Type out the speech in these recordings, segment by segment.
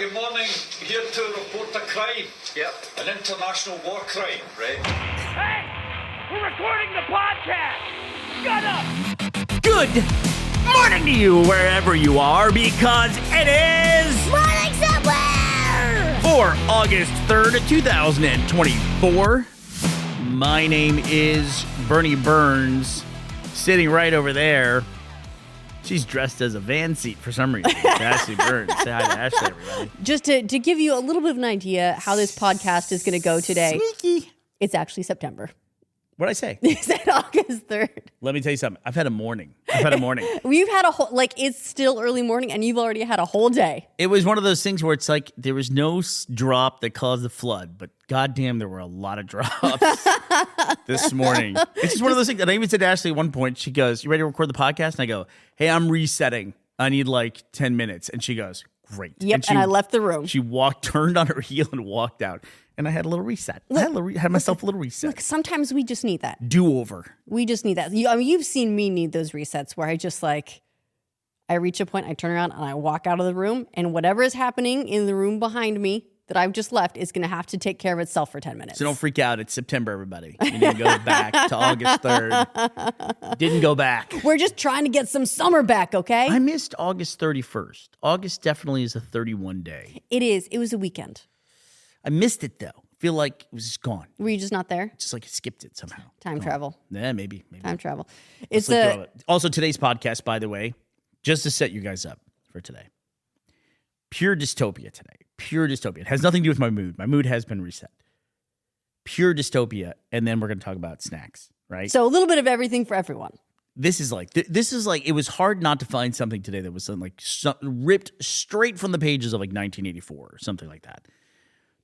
good morning. Here to report a crime. Yep. An international war crime. Right. Hey! We're recording the podcast! Shut up! Good morning to you wherever you are, because it is Morning Somewhere! for August 3rd, 2024. My name is Bernie Burns, sitting right over there. She's dressed as a van seat for some reason. It's Ashley Burns. Say hi to Ashley, everybody. Just to give you a little bit of an idea how this podcast is going to go today. Sneaky. It's actually September. What'd I say? You said August 3rd. Let me tell you something. I've had a morning. We've had a whole, it's still early morning and you've already had a whole day. It was one of those things where it's like there was no drop that caused the flood, but goddamn, there were a lot of drops this morning. It's just one of those things. And I even said to Ashley at one point, she goes, "You ready to record the podcast?" And I go, "Hey, I'm resetting. I need like 10 minutes. And she goes, "Great." Yep, and I left the room. She turned on her heel and walked out. And I had a little reset. Had myself a little reset. Look, sometimes we just need that. Do-over. We just need that. You've seen me need those resets where I just I reach a point, I turn around, and I walk out of the room, and whatever is happening in the room behind me that I've just left is going to have to take care of itself for 10 minutes. So don't freak out. It's September, everybody. You didn't go back to August 3rd. Didn't go back. We're just trying to get some summer back, okay? I missed August 31st. August definitely is a 31 day. It is. It was a weekend. I missed it, though. I feel like it was just gone. Were you just not there? Just like I skipped it somehow. Time travel. Yeah, maybe. Time travel. It's also today's podcast, by the way, just to set you guys up for today. Pure dystopia today. Pure dystopia. It has nothing to do with my mood. My mood has been reset. Pure dystopia, and then we're going to talk about snacks, right? So a little bit of everything for everyone. This is like it was hard not to find something today that was ripped straight from the pages of like 1984 or something like that.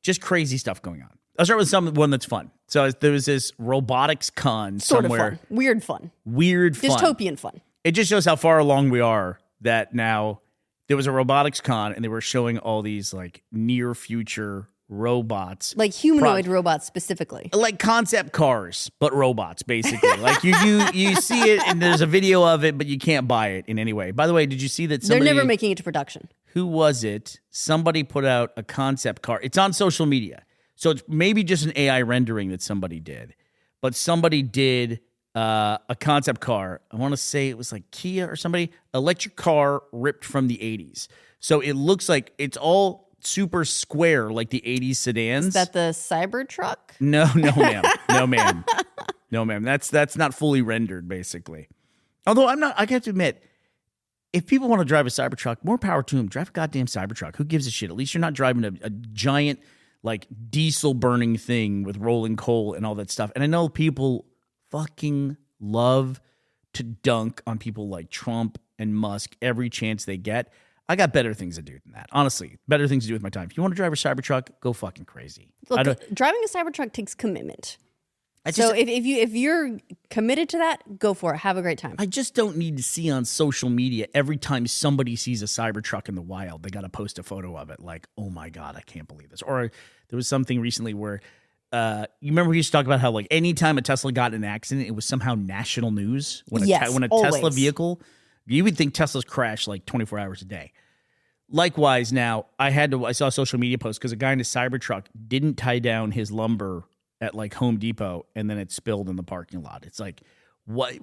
Just crazy stuff going on. I'll start with one that's fun. So there was this robotics con somewhere. Sort of fun. Weird fun. Weird fun. Dystopian fun. It just shows how far along we are that now there was a robotics con and they were showing all these like near future robots. Like humanoid robots specifically. Like concept cars, but robots basically. Like you see it and there's a video of it, but you can't buy it in any way. By the way, did you see that somebody... They're never making it to production. Who was it? Somebody put out a concept car. It's on social media. So it's maybe just an AI rendering that somebody did. But somebody did a concept car. I want to say it was like Kia or somebody. Electric car ripped from the 80s. So it looks like it's all super square like the 80s sedans. Is that the Cybertruck? No, ma'am. No, ma'am. No, ma'am. That's not fully rendered, basically. Although I have to admit, if people want to drive a Cybertruck, more power to them. Drive a goddamn Cybertruck. Who gives a shit? At least you're not driving a giant, like, diesel-burning thing with rolling coal and all that stuff. And I know people fucking love to dunk on people like Trump and Musk every chance they get. I got better things to do than that. Honestly, better things to do with my time. If you want to drive a Cybertruck, go fucking crazy. Look, driving a Cybertruck takes commitment. So if you're committed to that, go for it. Have a great time. I just don't need to see on social media every time somebody sees a Cybertruck in the wild, they got to post a photo of it like, oh my God, I can't believe this. Or there was something recently where, you remember we used to talk about how like anytime a Tesla got in an accident, it was somehow national news. When a Tesla vehicle, you would think Teslas crash like 24 hours a day. Likewise, now I saw a social media post because a guy in a Cybertruck didn't tie down his lumber at like Home Depot, and then it spilled in the parking lot. It's like, what?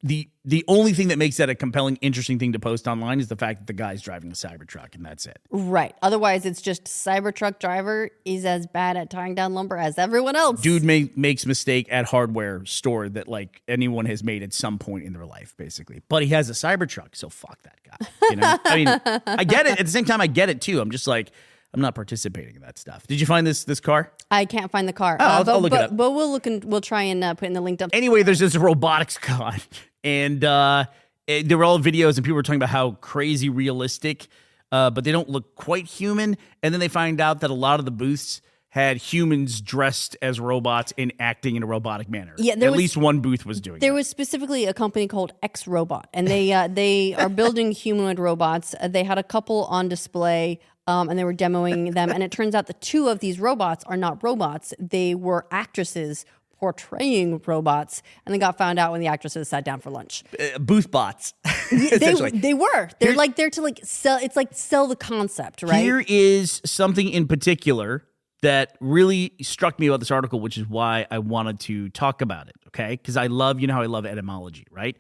The only thing that makes that a compelling, interesting thing to post online is the fact that the guy's driving a Cybertruck, and that's it. Right. Otherwise, it's just Cybertruck driver is as bad at tying down lumber as everyone else. Dude makes mistake at hardware store that like anyone has made at some point in their life, basically. But he has a Cybertruck, so fuck that guy. You know, I mean, I get it. At the same time, I get it too. I'm just like, I'm not participating in that stuff. Did you find this car? I can't find the car. I'll look it up. But we'll try and put in the link up. Anyway, there's this robotics con, and there were all videos, and people were talking about how crazy realistic, but they don't look quite human. And then they find out that a lot of the booths had humans dressed as robots and acting in a robotic manner. Yeah, at least one booth was doing. There was specifically a company called X Robot, and they are building humanoid robots. They had a couple on display. And they were demoing them. And it turns out that two of these robots are not robots. They were actresses portraying robots, and they got found out when the actresses sat down for lunch. Booth bots. They were. They're there to sell. It's like sell the concept, right? Here is something in particular that really struck me about this article, which is why I wanted to talk about it, okay? Because I love, how I love etymology, right?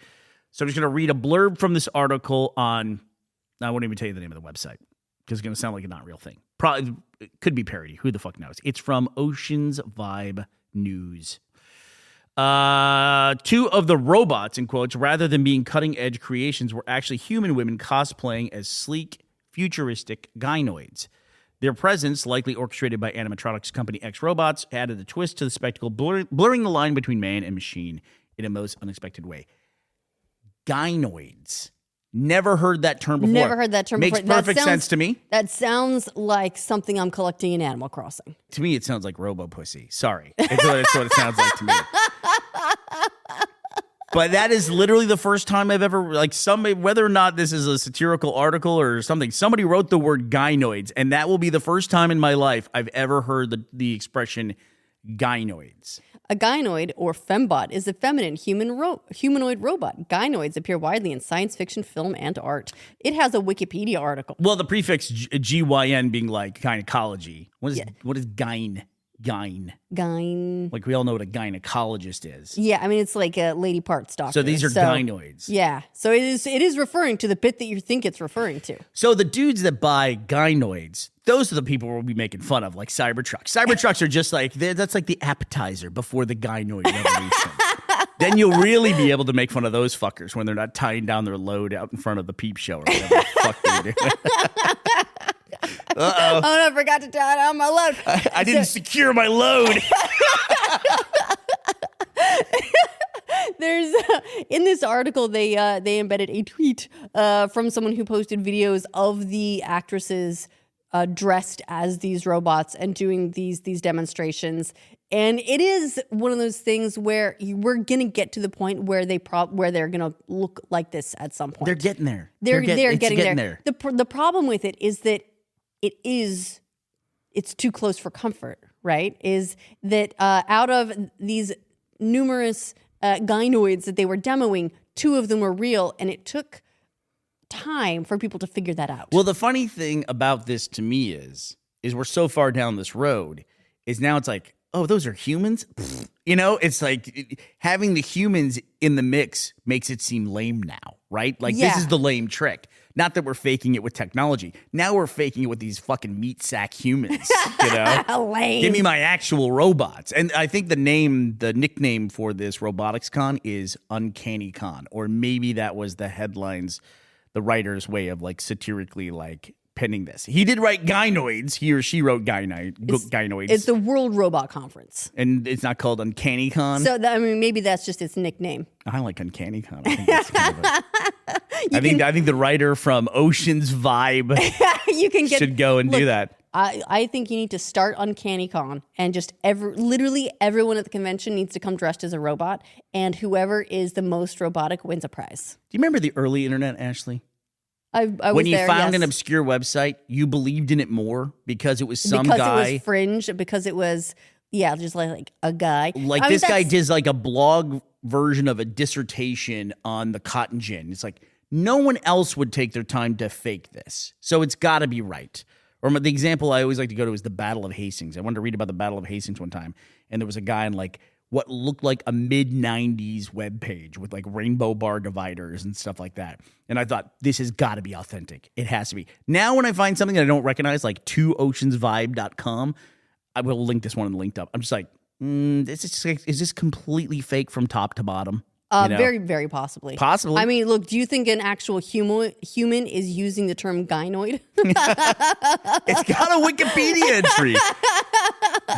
So I'm just going to read a blurb from this article on, I won't even tell you the name of the website, because it's going to sound like a not real thing. Probably, it could be parody. Who the fuck knows? It's from Ocean's Vibe News. 2 of the robots, in quotes, rather than being cutting-edge creations, were actually human women cosplaying as sleek, futuristic gynoids. Their presence, likely orchestrated by animatronics company X Robots, added a twist to the spectacle, blurring the line between man and machine in a most unexpected way. Gynoids. Never heard that term before. Never heard that term Makes before. perfect sense to me. That sounds like something I'm collecting in Animal Crossing. To me, it sounds like Robo-Pussy. Sorry. It's what it sounds like to me. But that is literally the first time I've ever, whether or not this is a satirical article or something, somebody wrote the word gynoids, and that will be the first time in my life I've ever heard the expression gynoids. A gynoid, or fembot, is a feminine humanoid robot. Gynoids appear widely in science fiction, film, and art. It has a Wikipedia article. Well, the prefix GYN being like gynecology. What is gyne? Gyne. Like, we all know what a gynecologist is. Yeah, I mean, it's like a lady parts doctor. So these are gynoids. Yeah, so it is referring to the bit that you think it's referring to. So the dudes that buy gynoids, those are the people we'll be making fun of, like Cybertruck. Cybertrucks are just like, that's like the appetizer before the gynoid revolution. Then you'll really be able to make fun of those fuckers when they're not tying down their load out in front of the peep show or whatever the fuck they do. Uh-oh. Oh, no, I forgot to tie down my load. I didn't secure my load. There's in this article they embedded a tweet from someone who posted videos of the actresses dressed as these robots and doing these demonstrations. And it is one of those things where we're gonna get to the point where they're gonna look like this at some point. They're getting there. They're getting there. The problem with it is that it's too close for comfort, right? Is that out of these numerous gynoids that they were demoing, 2 of them were real, and it took time for people to figure that out. Well, the funny thing about this to me is we're so far down this road, is now it's like, oh, those are humans? It's like having the humans in the mix makes it seem lame now, right? Like, This is the lame trick. Not that we're faking it with technology. Now we're faking it with these fucking meat sack humans, Lame. Give me my actual robots. And I think the nickname for this robotics con is Uncanny Con, or maybe that was the headlines, the writer's way of like satirically like penning this. He did write gynoids. He or she wrote gynoids. It's the World Robot Conference. And it's not called Uncanny Con? So, maybe that's just its nickname. I like Uncanny Con. I think that's kind of I think the writer from Ocean's Vibe should go and do that. I think you need to start Uncanny Con, and just literally everyone at the convention needs to come dressed as a robot, and whoever is the most robotic wins a prize. Do you remember the early internet, Ashley? I was when you there, found yes. an obscure website, you believed in it more because it was some because guy. Because it was fringe, because it was, just like a guy. Like this guy does like a blog version of a dissertation on the cotton gin. It's like no one else would take their time to fake this. So it's got to be right. Or the example I always like to go to is the Battle of Hastings. I wanted to read about the Battle of Hastings one time, and there was a guy in like what looked like a mid-90s webpage with like rainbow bar dividers and stuff like that. And I thought, this has got to be authentic. It has to be. Now when I find something that I don't recognize, like 2oceansvibe.com, I will link this one and linked up. I'm just like, is this completely fake from top to bottom? Very, very possibly. Possibly. I mean, look, do you think an actual human is using the term gynoid? It's got a Wikipedia entry.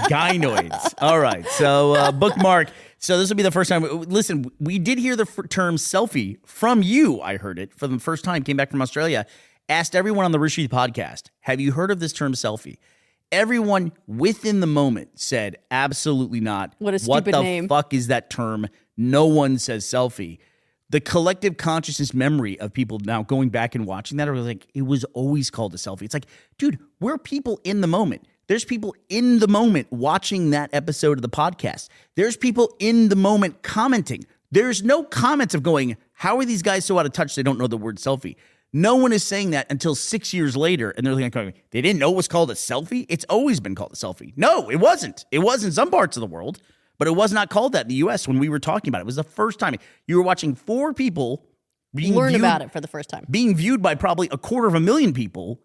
Gynoids. All right. So bookmark. So this will be the first time. Listen, we did hear the term selfie from you. I heard it for the first time. Came back from Australia. Asked everyone on the Rooster Teeth podcast, have you heard of this term selfie? Everyone within the moment said, absolutely not. What a stupid name. What the fuck is that term? No one says selfie. The collective consciousness memory of people now going back and watching that are like, it was always called a selfie. It's like, dude, we're people in the moment. There's people in the moment watching that episode of the podcast. There's people in the moment commenting. There's no comments of going, how are these guys so out of touch they don't know the word selfie? No one is saying that until 6 years later, and they're like, they didn't know it was called a selfie? It's always been called a selfie. No, it wasn't. It was in some parts of the world, but it was not called that in the U.S. when we were talking about it. It was the first time. You were watching 4 people learn about it for the first time. Being viewed by probably 250,000 people,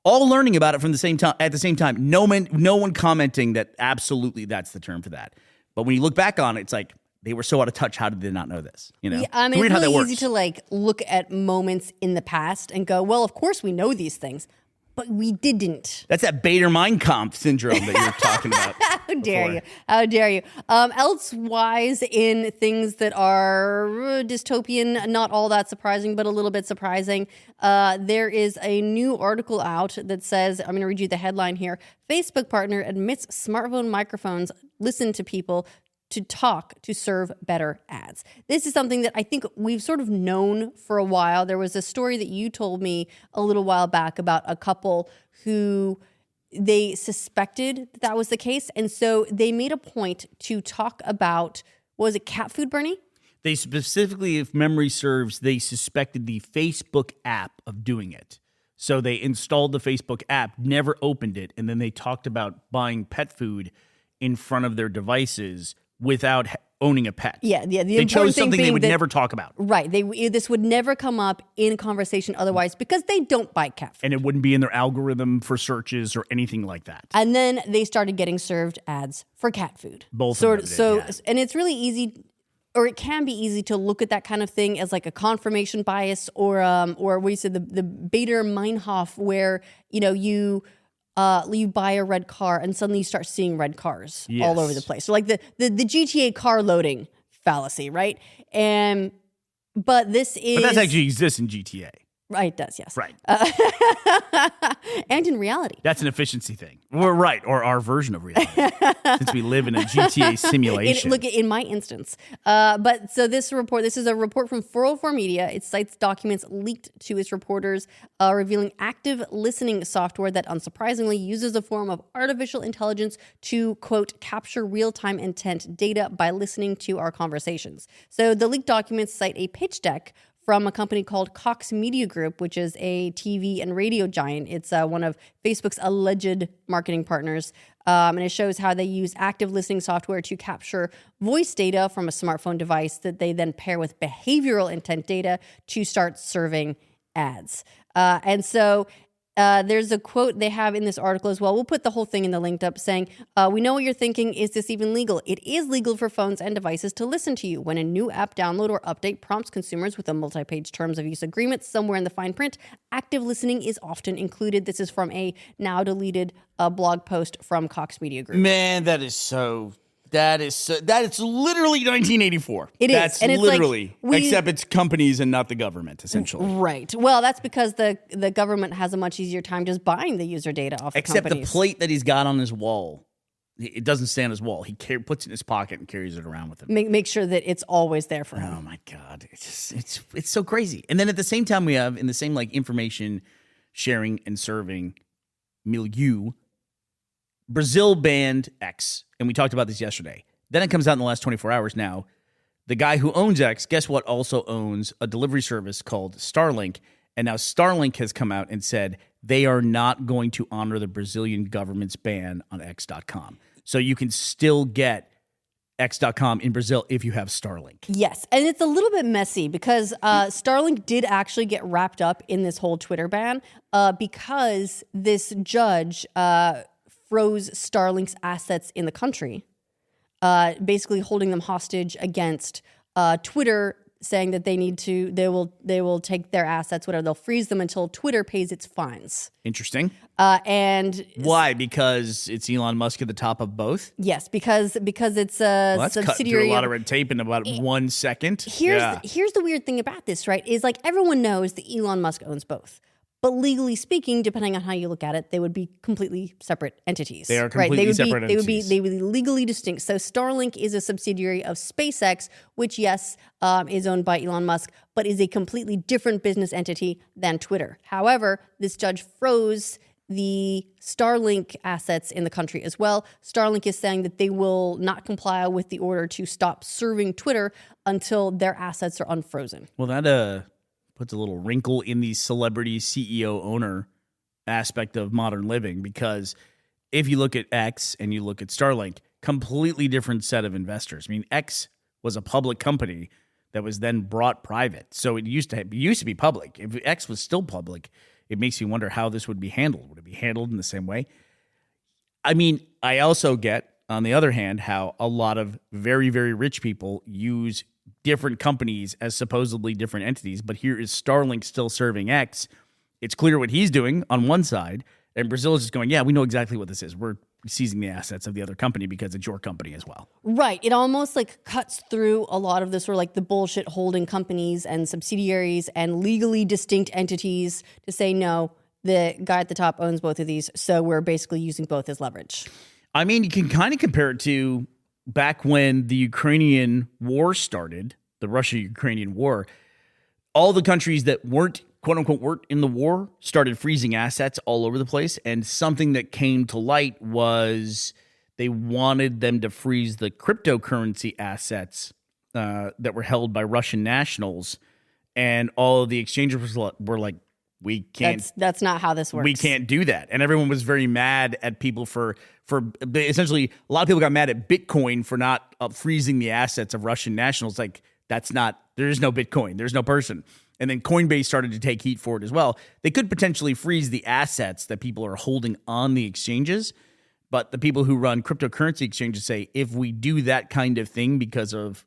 all learning about it from the same time at the same time. No one commenting that absolutely that's the term for that. But when you look back on it, it's like they were so out of touch. How did they not know this? You know, yeah, I mean, it's really easy to like look at moments in the past and go, well, of course we know these things, but we didn't. That's that Bader-Meinkampf syndrome that you were talking about. How dare you? How dare you? Elsewise, in things that are dystopian, not all that surprising, but a little bit surprising, there is a new article out that says, I'm going to read you the headline here. Facebook partner admits smartphone microphones listen to people to talk to serve better ads. This is something that I think we've sort of known for a while. There was a story that you told me a little while back about a couple who they suspected that was the case. And so they made a point to talk about, was it cat food, Bernie? They specifically, if memory serves, they suspected the Facebook app of doing it. So they installed the Facebook app, never opened it, and then they talked about buying pet food in front of their devices without owning a pet. Yeah. They chose something they would never talk about. Right. This would never come up in conversation otherwise because they don't buy cat food. And it wouldn't be in their algorithm for searches or anything like that. And then they started getting served ads for cat food. Both of them did, yeah. And it's really easy, or it can be easy to look at that kind of thing as like a confirmation bias or what you said, the Bader-Meinhof, where, you know, you buy a red car and suddenly you start seeing red cars all over the place. So like the GTA car loading fallacy, right? But this is... But that actually exists in GTA. Right, it does, yes. Right. And in reality. That's an efficiency thing. We're right, or our version of reality, since we live in a GTA simulation. Look, in my instance. But so this is a report from 404 Media. It cites documents leaked to its reporters revealing active listening software that unsurprisingly uses a form of artificial intelligence to, quote, capture real-time intent data by listening to our conversations. So the leaked documents cite a pitch deck from a company called Cox Media Group, which is a TV and radio giant. It's one of Facebook's alleged marketing partners. And it shows how they use active listening software to capture voice data from a smartphone device that they then pair with behavioral intent data to start serving ads. And so there's a quote they have in this article as well. We'll put the whole thing in the linked up saying, we know what you're thinking. Is this even legal? It is legal for phones and devices to listen to you. When a new app download or update prompts consumers with a multi-page terms of use agreement somewhere in the fine print, active listening is often included. This is from a now deleted blog post from Cox Media Group. Man, that is literally 1984. It is. That's and it's literally, like except it's companies and not the government, essentially. Right. Well, that's because the government has a much easier time just buying the user data off Except the companies. the plate that he's got on his wall, it doesn't stay on his wall. He puts it in his pocket and carries it around with him. Make sure that it's always there for him. Oh my God. It's so crazy. And then at the same time we have, in the same like information sharing and serving milieu, Brazil banned X. And we talked about this yesterday. Then it comes out in the last 24 hours now. The guy who owns X, guess what, also owns a delivery service called Starlink. And now Starlink has come out and said they are not going to honor the Brazilian government's ban on X.com. So you can still get X.com in Brazil if you have Starlink. Yes, and it's a little bit messy because Starlink did actually get wrapped up in this whole Twitter ban because this judge froze Starlink's assets in the country, basically holding them hostage against Twitter, saying that they will take their assets, whatever, they'll freeze them until Twitter pays its fines. Interesting. And why? Because it's Elon Musk at the top of both? Yes, because it's a that's subsidiary. Cut through a lot of red tape in about 1 second. Here's the weird thing about this, right? Is like everyone knows that Elon Musk owns both. But legally speaking, depending on how you look at it, they would be completely separate entities. They are completely separate entities. They would be legally distinct. So Starlink is a subsidiary of SpaceX, which, yes, is owned by Elon Musk, but is a completely different business entity than Twitter. However, this judge froze the Starlink assets in the country as well. Starlink is saying that they will not comply with the order to stop serving Twitter until their assets are unfrozen. Well, that puts a little wrinkle in the celebrity CEO owner aspect of modern living, because if you look at X and you look at Starlink, completely different set of investors. I mean, X was a public company that was then brought private. So it used to be public. If X was still public, it makes you wonder how this would be handled. Would it be handled in the same way? I mean, I also get, on the other hand, how a lot of very, very rich people use different companies as supposedly different entities. But here is Starlink still serving X. It's clear what he's doing on one side, and Brazil is just going, yeah, we know exactly what this is. We're seizing the assets of the other company because it's your company as well. Right. It almost like cuts through a lot of this sort of like the bullshit holding companies and subsidiaries and legally distinct entities to say, no, the guy at the top owns both of these. So we're basically using both as leverage. I mean, you can kind of compare it to back when the Ukrainian war started, the Russia-Ukrainian war. All the countries that weren't, quote unquote, weren't in the war started freezing assets all over the place. And something that came to light was they wanted them to freeze the cryptocurrency assets that were held by Russian nationals. And all of the exchanges were like, we can't. That's not how this works. We can't do that. And everyone was very mad at people for essentially, a lot of people got mad at Bitcoin for not freezing the assets of Russian nationals. Like, there is no Bitcoin. There's no person. And then Coinbase started to take heat for it as well. They could potentially freeze the assets that people are holding on the exchanges. But the people who run cryptocurrency exchanges say, if we do that kind of thing because of,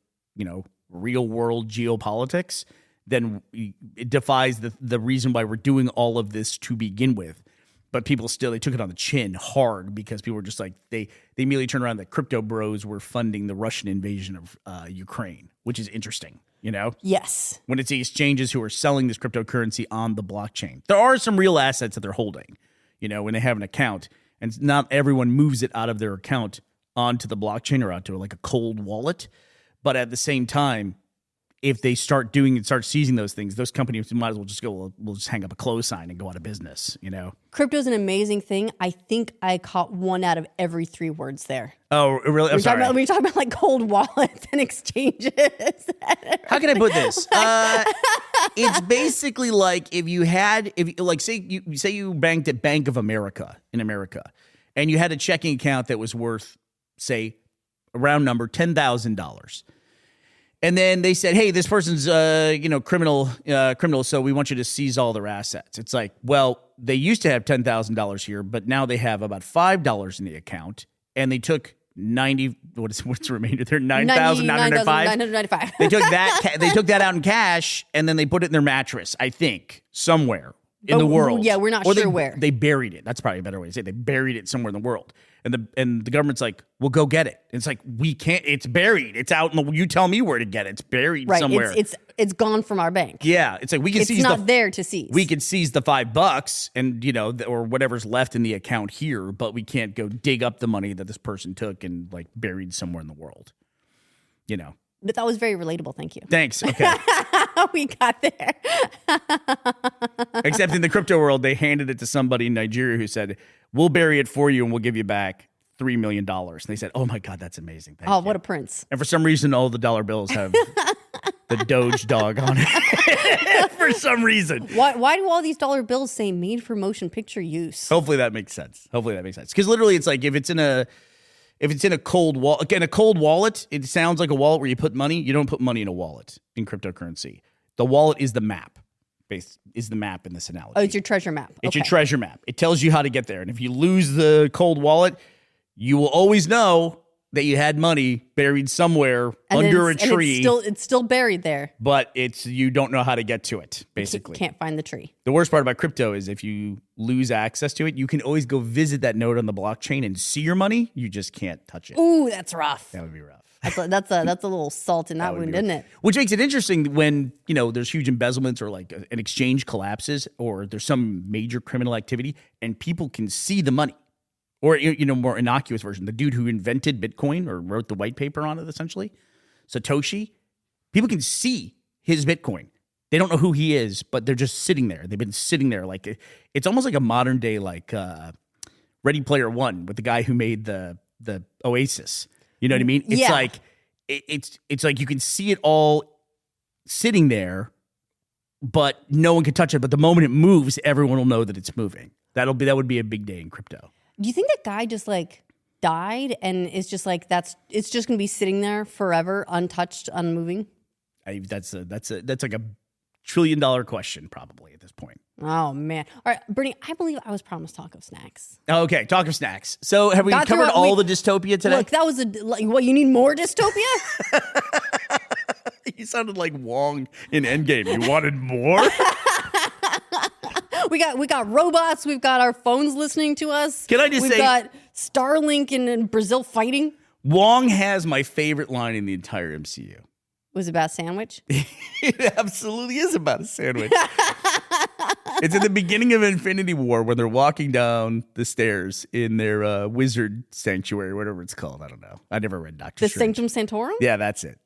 real world geopolitics, then it defies the reason why we're doing all of this to begin with. But people still, they took it on the chin hard because people were just like, they immediately turned around that crypto bros were funding the Russian invasion of Ukraine, which is interesting, Yes. When it's the exchanges who are selling this cryptocurrency on the blockchain. There are some real assets that they're holding, when they have an account. And not everyone moves it out of their account onto the blockchain or onto like a cold wallet. But at the same time, if they start seizing those things, those companies might as well just go, we'll just hang up a close sign and go out of business, Crypto's an amazing thing. I think I caught one out of every 3 words there. Oh, really? I'm sorry. When you're talking about like cold wallets and exchanges. How can I put this? It's basically like say you banked at Bank of America in America, and you had a checking account that was worth, say, a round number, $10,000. And then they said, hey, this person's, criminal, so we want you to seize all their assets. It's like, well, they used to have $10,000 here, but now they have about $5 in the account, and they took what's the remainder there? $9,995. They took that out in cash, and then they put it in their mattress, I think, somewhere in the world. Yeah, we're not sure where. They buried it. That's probably a better way to say it. They buried it somewhere in the world. And the government's like, well, go get it. And it's like, we can't. It's buried. It's out. You tell me where to get it. It's buried somewhere. It's gone from our bank. Yeah, it's like we can seize. It's not there to seize. We could seize the $5 and or whatever's left in the account here, but we can't go dig up the money that this person took and like buried somewhere in the world. But that was very relatable. Thank you. Thanks. Okay. We got there. Except in the crypto world, they handed it to somebody in Nigeria who said, we'll bury it for you and we'll give you back $3 million. And they said, oh my God, that's amazing. Thank you. What a prince. And for some reason, all the dollar bills have the Doge dog on it. For some reason. Why do all these dollar bills say made for motion picture use? Hopefully that makes sense. Because literally it's like if it's in a cold wallet, again, a cold wallet, it sounds like a wallet where you put money. You don't put money in a wallet in cryptocurrency. The wallet is the map. Is the map in this analogy. Oh, it's your treasure map. It's your treasure map. It tells you how to get there. And if you lose the cold wallet, you will always know that you had money buried somewhere under a tree. And it's still buried there. But you don't know how to get to it, basically. You can't find the tree. The worst part about crypto is if you lose access to it, you can always go visit that node on the blockchain and see your money. You just can't touch it. Ooh, that's rough. That would be rough. That's a little salt in that wound, isn't it? Which makes it interesting when, there's huge embezzlements or like an exchange collapses or there's some major criminal activity and people can see the money. Or, more innocuous version, the dude who invented Bitcoin or wrote the white paper on it, essentially, Satoshi, people can see his Bitcoin. They don't know who he is, but they're just sitting there. They've been sitting there like it's almost like a modern day like Ready Player One with the guy who made the Oasis. You know what I mean? It's like it's like you can see it all sitting there, but no one can touch it. But the moment it moves, everyone will know that it's moving. That would be a big day in crypto. Do you think that guy just like died and is just like it's just gonna be sitting there forever, untouched, unmoving? That's like $1 trillion question probably at this point. Oh man! All right, Bernie. I believe I was promised talk of snacks. Okay, talk of snacks. So have we covered all the dystopia today? Look, that was what you need more dystopia. You sounded like Wong in Endgame. You wanted more? We got robots. We've got our phones listening to us. Can I just say, we've got Starlink in Brazil fighting. Wong has my favorite line in the entire MCU. Was it about sandwich? It absolutely is about a sandwich. It's at the beginning of Infinity War when they're walking down the stairs in their wizard sanctuary, whatever it's called. I don't know. I never read Doctor Strange. The Sanctum Sanctorum? Yeah, that's it.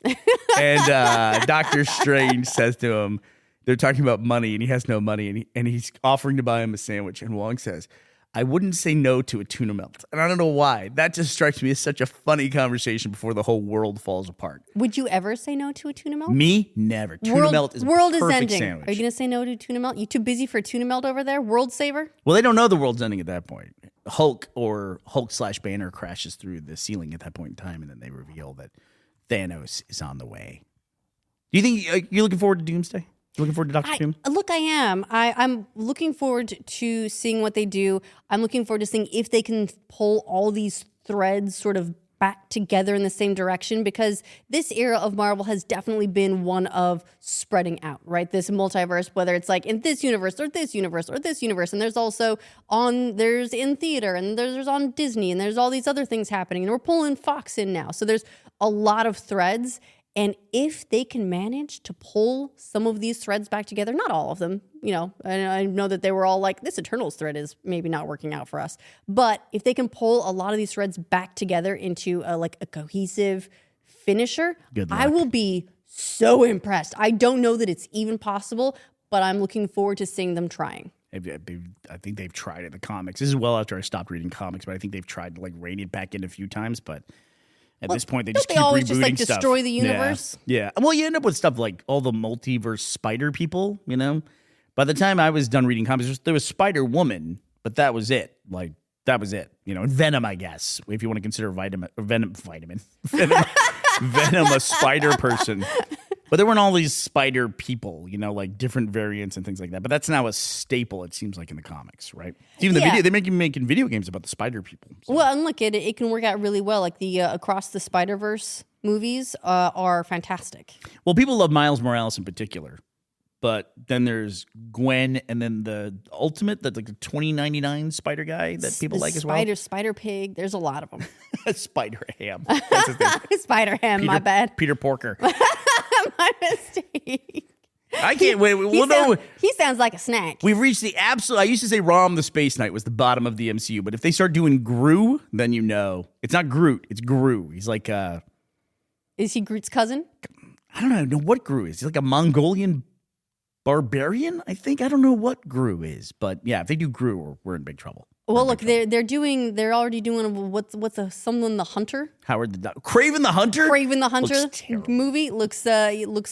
And Doctor Strange says to him, they're talking about money, and he has no money, and he's offering to buy him a sandwich. And Wong says, I wouldn't say no to a tuna melt. And I don't know why. That just strikes me as such a funny conversation before the whole world falls apart. Would you ever say no to a tuna melt? Me? Never. Tuna melt is a world perfect is ending. sandwich. Are you going to say no to a tuna melt? You too busy for a tuna melt over there? World saver? Well, they don't know the world's ending at that point. Hulk/Banner crashes through the ceiling at that point in time, and then they reveal that Thanos is on the way. Do you think you're looking forward to Doomsday? Looking forward to Doctor Doom? Look, I am. I'm looking forward to seeing what they do. I'm looking forward to seeing if they can pull all these threads sort of back together in the same direction, because this era of Marvel has definitely been one of spreading out, right? This multiverse, whether it's like in this universe or this universe or this universe, and there's also there's in theater, and there's on Disney, and there's all these other things happening, and we're pulling Fox in now. So there's a lot of threads. And if they can manage to pull some of these threads back together, not all of them, I know that they were all like, this Eternals thread is maybe not working out for us. But if they can pull a lot of these threads back together into a cohesive finisher, I will be so impressed. I don't know that it's even possible, but I'm looking forward to seeing them trying. I think they've tried it in the comics. This is well after I stopped reading comics, but I think they've tried to like rein it back in a few times, but... At this point, they just keep always rebooting just like stuff. destroy the universe? Yeah. Well, you end up with stuff like all the multiverse spider people, By the time I was done reading comics, there was Spider-Woman, but that was it. Like, that was it. And Venom, I guess, if you want to consider Venom a spider person. But there weren't all these spider people, like different variants and things like that. But that's now a staple, it seems like, in the comics, right? Even they're making video games about the spider people. So. Well, and look, it can work out really well. Like the Across the Spider-Verse movies are fantastic. Well, people love Miles Morales in particular. But then there's Gwen, and then the Ultimate, the 2099 Spider guy that people like as well. Spider Pig. There's a lot of them. Spider Ham. That's his name. Spider Ham. My bad. Peter Porker. My mistake. I can't wait. He sounds like a snack. We've reached the absolute. I used to say Rom the Space Knight was the bottom of the MCU, but if they start doing Gru, then it's not Groot. It's Gru. He's like Is he Groot's cousin? I don't know what Gru is. He's like a Mongolian barbarian, I think. I don't know what Gru is, but yeah, if they do Gru, we're in big trouble. Well, look, they're already doing someone the Hunter. Craven the Hunter. Craven the Hunter movie looks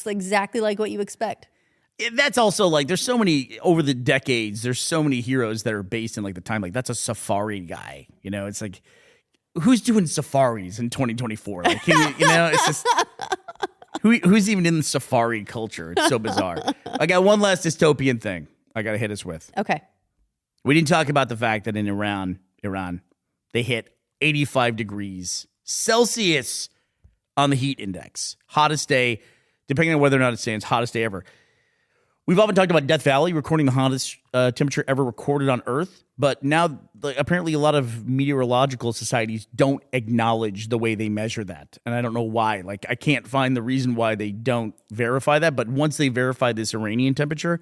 exactly like what you expect. That's also like there's so many over the decades. There's so many heroes that are based in like the time. Like that's a safari guy. It's like who's doing safaris in 2024? Like it's just. Who's even in the safari culture? It's so bizarre. I got one last dystopian thing I got to hit us with. Okay. We didn't talk about the fact that in Iran, they hit 85 degrees Celsius on the heat index. Hottest day, depending on whether or not it stands, hottest day ever. We've often talked about Death Valley recording the hottest temperature ever recorded on Earth, but now apparently a lot of meteorological societies don't acknowledge the way they measure that, and I don't know why. Like I can't find the reason why they don't verify that, but once they verify this Iranian temperature,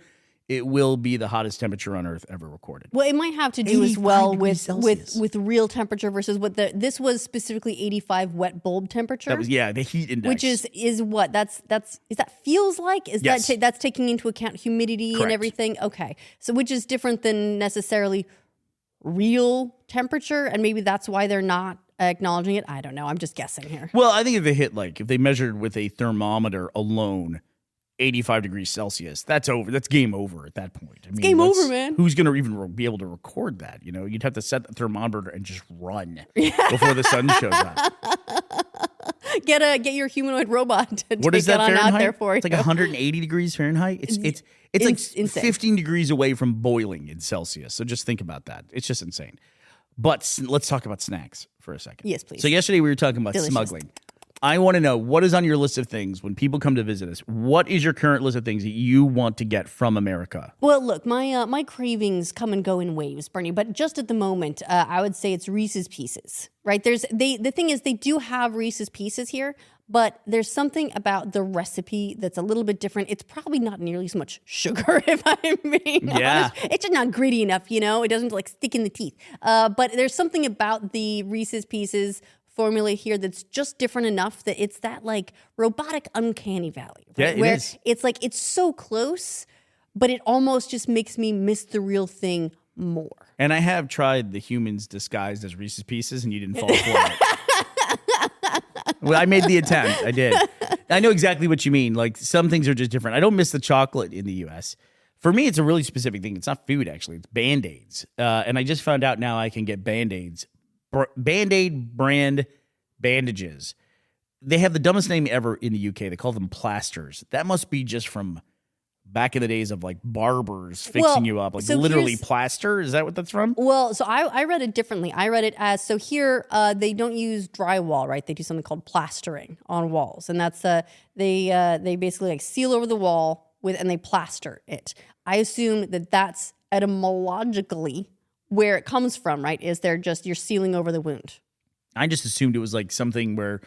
it will be the hottest temperature on Earth ever recorded. Well, it might have to do as 85 well degrees Celsius. with real temperature versus what this was specifically 85 wet bulb temperature. That was the heat index, which is what is that feels like? Is Yes. that's taking into account humidity Correct. and everything? Okay, so which is different than necessarily real temperature, and maybe that's why they're not acknowledging it. I don't know. I'm just guessing here. Well, I think if they measured with a thermometer alone 85 degrees Celsius, that's over. That's game over at that point. I mean, game over, man. Who's going to even be able to record that? You know, you'd have to set the thermometer and just run before the sun shows up. Get your humanoid robot to What take is that it on Fahrenheit? out there for you. It's like 180 degrees Fahrenheit. It's like insane. 15 degrees away from boiling in Celsius. So just think about that. It's just insane. But let's talk about snacks for a second. Yes, please. So yesterday we were talking about Delicious. smuggling. I want to know, what is on your list of things when people come to visit us? What is your current list of things that you want to get from America? Well, look, my cravings come and go in waves, Bernie. But just at the moment, I would say it's Reese's Pieces. Right? The thing is, they do have Reese's Pieces here, but there's something about the recipe that's a little bit different. It's probably not nearly as much sugar, if I'm being honest. It's just not gritty enough, you know. It doesn't like stick in the teeth. But there's something about the Reese's Pieces formula here that's just different enough that it's that like robotic uncanny valley. Right? Yeah, it where is. it's like it's so close, but it almost just makes me miss the real thing more. And I have tried the humans disguised as Reese's Pieces, and you didn't fall for it. Well, I made the attempt. I did. I know exactly what you mean. Like, some things are just different. I don't miss the chocolate in the U.S. For me, it's a really specific thing. It's not food, actually. It's Band-Aids. And I just found out now I can get Band-Aids. Band-Aid brand bandages. They have the dumbest name ever in the UK. They call them plasters. That must be just from back in the days of like barbers fixing you up. Like so literally plaster. Is that what that's from? Well, so I read it differently. I read it as, so here they don't use drywall, right? They do something called plastering on walls. And that's, they basically like seal over the wall and they plaster it. I assume that that's etymologically where it comes from, right? Is you're sealing over the wound. I just assumed it was like something where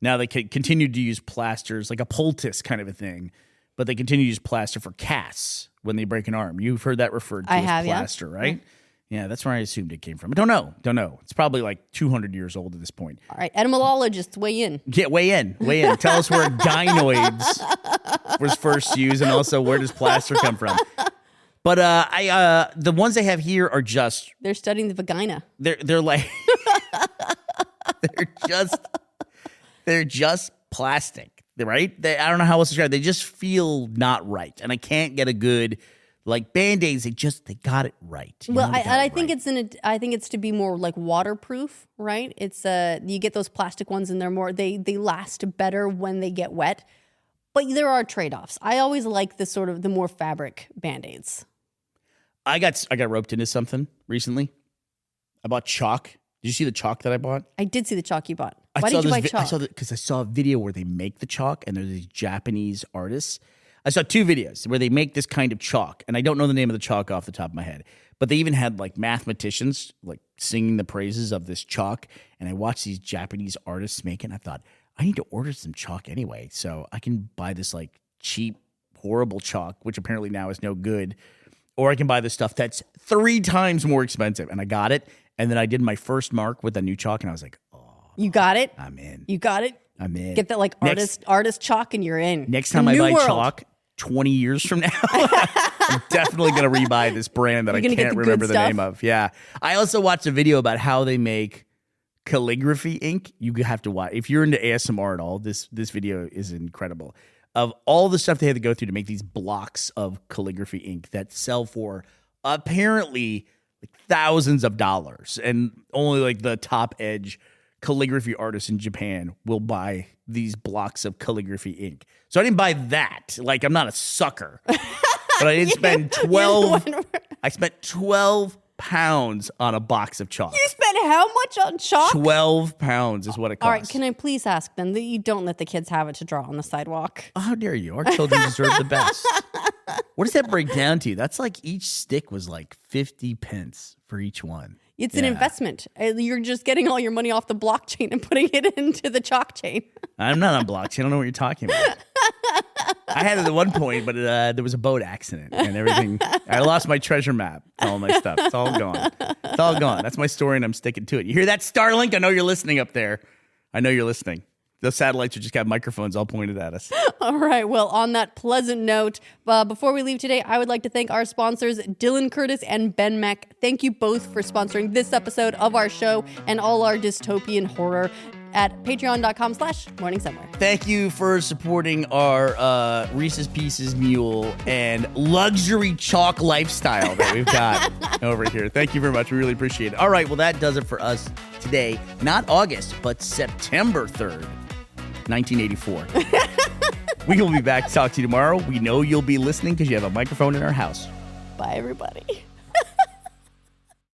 now they continue to use plasters, like a poultice kind of a thing, but they continue to use plaster for casts when they break an arm. You've heard that referred to as plaster, right? Yeah, that's where I assumed it came from. I don't know. It's probably like 200 years old at this point. All right, etymologists, weigh in. Yeah, weigh in. Tell us where gynoids was first used, and also where does plaster come from? But the ones they have here are just They're studying the vagina. they're like they're just plastic, right? I don't know how else to describe it. They just feel not right, and I can't get a good like Band-Aids. They got it right. Well, I think it's to be more like waterproof, right? It's you get those plastic ones and they're more they last better when they get wet. But there are trade-offs. I always like the more fabric Band-Aids. I got roped into something recently. I bought chalk. Did you see the chalk that I bought? I did see the chalk you bought. Why did you buy chalk? Because I saw a video where they make the chalk, and there's these Japanese artists. I saw two videos where they make this kind of chalk, and I don't know the name of the chalk off the top of my head, but they even had like mathematicians like singing the praises of this chalk, and I watched these Japanese artists make it, and I thought, I need to order some chalk anyway, so I can buy this like cheap, horrible chalk, which apparently now is no good, or I can buy the stuff that's 3 times more expensive. And I got it. And then I did my first mark with a new chalk. And I was like, oh, you got it? I'm in. You got it? I'm in. Get that like artist chalk and you're in. Next time I buy chalk, 20 years from now, I'm definitely going to rebuy this brand that I can't remember the name of. Yeah. I also watched a video about how they make calligraphy ink. You have to watch. If you're into ASMR at all, this video is incredible. Of all the stuff they had to go through to make these blocks of calligraphy ink that sell for apparently like thousands of dollars, and only like the top edge calligraphy artists in Japan will buy these blocks of calligraphy ink. So I didn't buy that. Like, I'm not a sucker, but I did spend 12. I spent 12 pounds on a box of chalk. You spent how much on chalk? 12 pounds is what it costs. All right, can I please ask then that you don't let the kids have it to draw on the sidewalk? Oh, how dare you? Our children deserve the best. What does that break down to? That's like each stick was like 50 pence for each one. It's an investment. You're just getting all your money off the blockchain and putting it into the Chalkchain. I'm not on blockchain. I don't know what you're talking about. I had it at one point, but there was a boat accident and everything. I lost my treasure map, all my stuff. It's all gone. It's all gone. That's my story, and I'm sticking to it. You hear that, Starlink? I know you're listening up there. I know you're listening. Those satellites are just got microphones all pointed at us. All right. Well, on that pleasant note, before we leave today, I would like to thank our sponsors, Dylan Curtis and Ben Mack. Thank you both for sponsoring this episode of our show and all our dystopian horror at patreon.com/Morning Somewhere. Thank you for supporting our Reese's Pieces mule and luxury chalk lifestyle that we've got over here. Thank you very much. We really appreciate it. All right. Well, that does it for us today. Not August, but September 3rd. 1984. We will be back to talk to you tomorrow. We know you'll be listening because you have a microphone in our house. Bye, everybody.